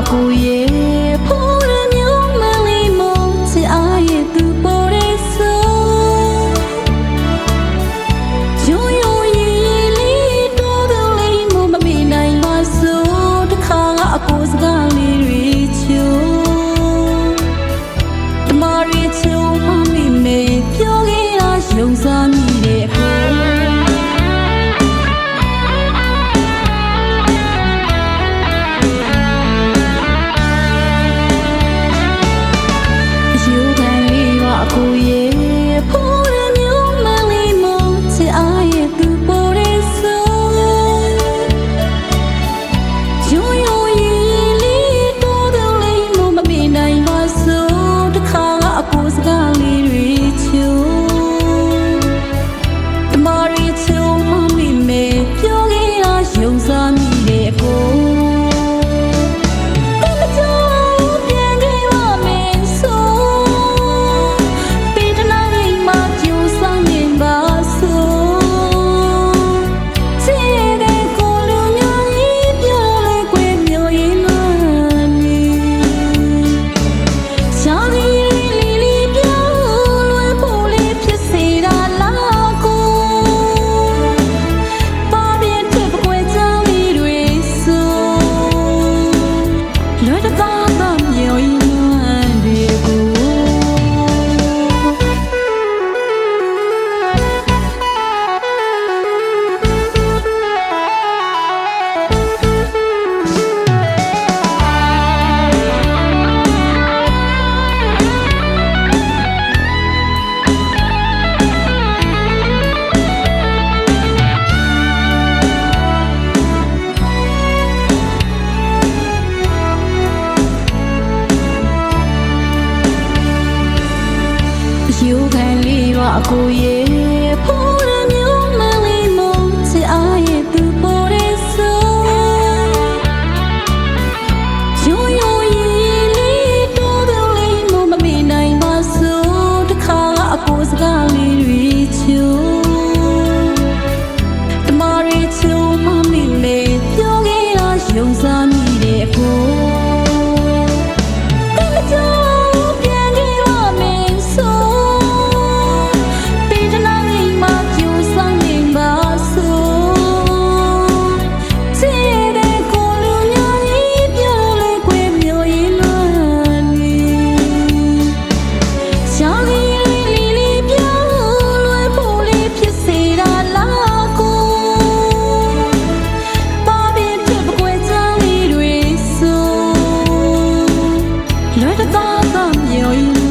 ကိုရဲ့ဖိုးရမျိုးမလေးမချစ်အားရဲ့သူပေါ်တဲ့ဆိုဂျိုးရိုးရီလေးတော်တော်လေးမမမေ့နိုင်ပါဆိုတခါအကိုစကားလေးတွေချိုးတမရီချိုးမမေ့မေ့ပြောခဲ့တာယုံစားမိတဲ့အကိုကိုရဲ့ဖိုးရမျိုးမလေးမချစ်အားရဲ့သူပေါ်တဲ့ဆိုဂျိုးရိုးရီလေးတော်တော်လေးမမမေ့နိုင်ပါဆိုတခါအကိုစကားလေးတွေချိုးတမရီချိုးမမေ့မေ့ပြောခဲ့တာယုံစားမိတဲ့အကိုယူခံလေးပါကိုရဲ့ဖိုးရမျိုးမလေးမချစ်အားရဲ့သူပေါ်တဲ့ဆိုဂျိုးရိုးရီလေးတော်တော်လေးမမေ့နိုင်ပါဆိုတခါအကိုစကားလေးတွေချိုးတမရီချိုးမမေ့မေ့ပြောခဲ့တာယုံစားမိတဲ့အကိုလွယ်တကားကမြော်